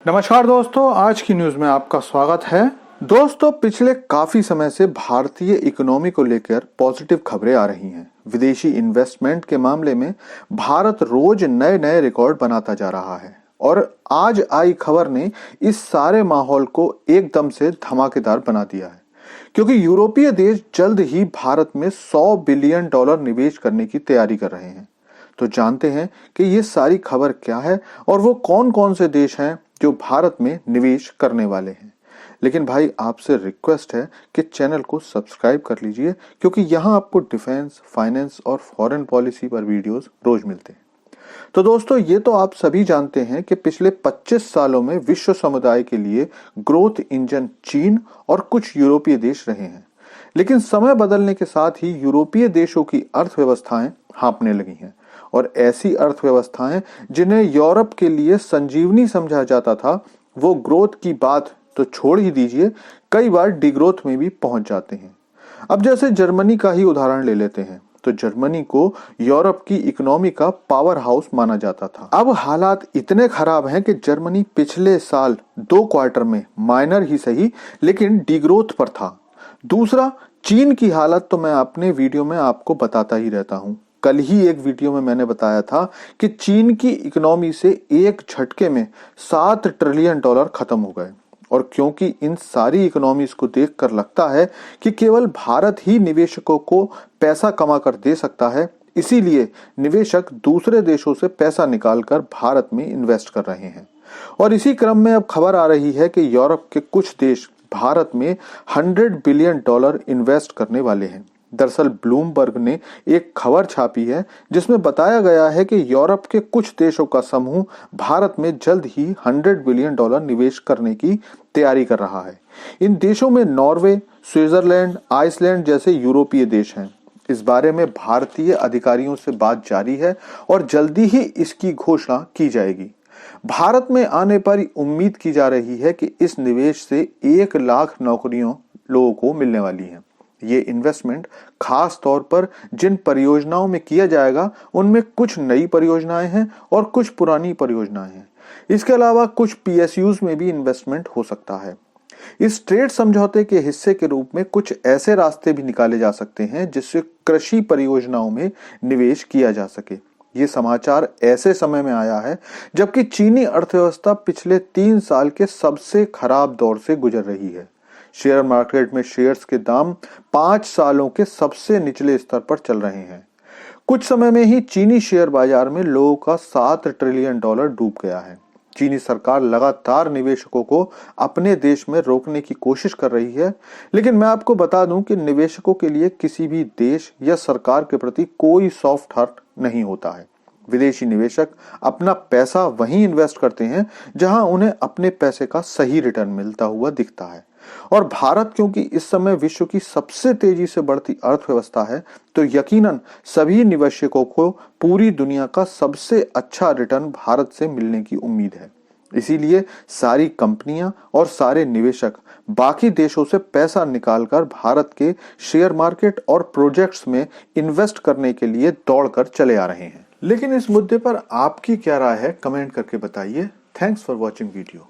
नमस्कार दोस्तों, आज की न्यूज में आपका स्वागत है। दोस्तों, पिछले काफी समय से भारतीय इकोनॉमी को लेकर पॉजिटिव खबरें आ रही हैं। विदेशी इन्वेस्टमेंट के मामले में भारत रोज नए नए रिकॉर्ड बनाता जा रहा है और आज आई खबर ने इस सारे माहौल को एकदम से धमाकेदार बना दिया है, क्योंकि यूरोपीय देश जल्द ही भारत में $100 बिलियन निवेश करने की तैयारी कर रहे हैं। तो जानते हैं कि ये सारी खबर क्या है और वो कौन कौन से देश हैं जो भारत में निवेश करने वाले हैं। लेकिन भाई, आपसे रिक्वेस्ट है कि चैनल को सब्सक्राइब कर लीजिए, क्योंकि यहाँ आपको डिफेंस, फाइनेंस और फॉरेन पॉलिसी पर वीडियोस रोज मिलते हैं। तो दोस्तों, ये तो आप सभी जानते हैं कि पिछले 25 सालों में विश्व समुदाय के लिए ग्रोथ इंजन चीन और कुछ यूरोपीय देश रहे हैं। लेकिन समय बदलने के साथ ही यूरोपीय देशों की अर्थव्यवस्थाएं हाँपने लगी हैं और ऐसी अर्थव्यवस्थाएं जिन्हें यूरोप के लिए संजीवनी समझा जाता था, वो ग्रोथ की बात तो छोड़ ही दीजिए, कई बार डिग्रोथ में भी पहुंच जाते हैं। अब जैसे जर्मनी का ही उदाहरण ले लेते हैं, तो जर्मनी को यूरोप की इकोनॉमी का पावर हाउस माना जाता था। अब हालात इतने खराब हैं कि जर्मनी पिछले साल 2 क्वार्टर में माइनर ही सही लेकिन डिग्रोथ पर था। दूसरा, चीन की हालत तो मैं अपने वीडियो में आपको बताता ही रहता हूं। कल ही एक वीडियो में मैंने बताया था कि चीन की इकोनॉमी से एक झटके में $7 ट्रिलियन खत्म हो गए। और क्योंकि इन सारी इकोनॉमीज को देखकर लगता है कि केवल भारत ही निवेशकों को पैसा कमा कर दे सकता है, इसीलिए निवेशक दूसरे देशों से पैसा निकालकर भारत में इन्वेस्ट कर रहे हैं। और इसी क्रम में अब खबर आ रही है कि यूरोप के कुछ देश भारत में $100 बिलियन इन्वेस्ट करने वाले हैं। दरअसल ब्लूमबर्ग ने एक खबर छापी है जिसमें बताया गया है कि यूरोप के कुछ देशों का समूह भारत में जल्द ही $100 बिलियन निवेश करने की तैयारी कर रहा है। इन देशों में नॉर्वे, स्विट्जरलैंड, आइसलैंड जैसे यूरोपीय देश हैं। इस बारे में भारतीय अधिकारियों से बात जारी है और जल्दी ही इसकी घोषणा की जाएगी। भारत में आने पर उम्मीद की जा रही है कि इस निवेश से 1 लाख नौकरियां लोगों को मिलने वाली हैं। ये इन्वेस्टमेंट खास तौर पर जिन परियोजनाओं में किया जाएगा, उनमें कुछ नई परियोजनाएं हैं और कुछ पुरानी परियोजनाएं हैं। इसके अलावा कुछ पीएसयूज में भी इन्वेस्टमेंट हो सकता है। इस ट्रेड समझौते के हिस्से के रूप में कुछ ऐसे रास्ते भी निकाले जा सकते हैं जिससे कृषि परियोजनाओं में निवेश किया जा सके। ये समाचार ऐसे समय में आया है जबकि चीनी अर्थव्यवस्था पिछले 3 साल के सबसे खराब दौर से गुजर रही है। शेयर मार्केट में शेयर्स के दाम 5 सालों के सबसे निचले स्तर पर चल रहे हैं। कुछ समय में ही चीनी शेयर बाजार में लोगों का $7 ट्रिलियन डूब गया है। चीनी सरकार लगातार निवेशकों को अपने देश में रोकने की कोशिश कर रही है, लेकिन मैं आपको बता दूं कि निवेशकों के लिए किसी भी देश या सरकार के प्रति कोई सॉफ्ट हार्ट नहीं होता है। विदेशी निवेशक अपना पैसा वहीं इन्वेस्ट करते हैं जहां उन्हें अपने पैसे का सही रिटर्न मिलता हुआ दिखता है। और भारत क्योंकि इस समय विश्व की सबसे तेजी से बढ़ती अर्थव्यवस्था है, तो यकीनन सभी निवेशकों को पूरी दुनिया का सबसे अच्छा रिटर्न भारत से मिलने की उम्मीद है। इसीलिए सारी कंपनियां और सारे निवेशक बाकी देशों से पैसा निकालकर भारत के शेयर मार्केट और प्रोजेक्ट्स में इन्वेस्ट करने के लिए दौड़कर चले आ रहे हैं। लेकिन इस मुद्दे पर आपकी क्या राय है, कमेंट करके बताइए। Thanks for watching video.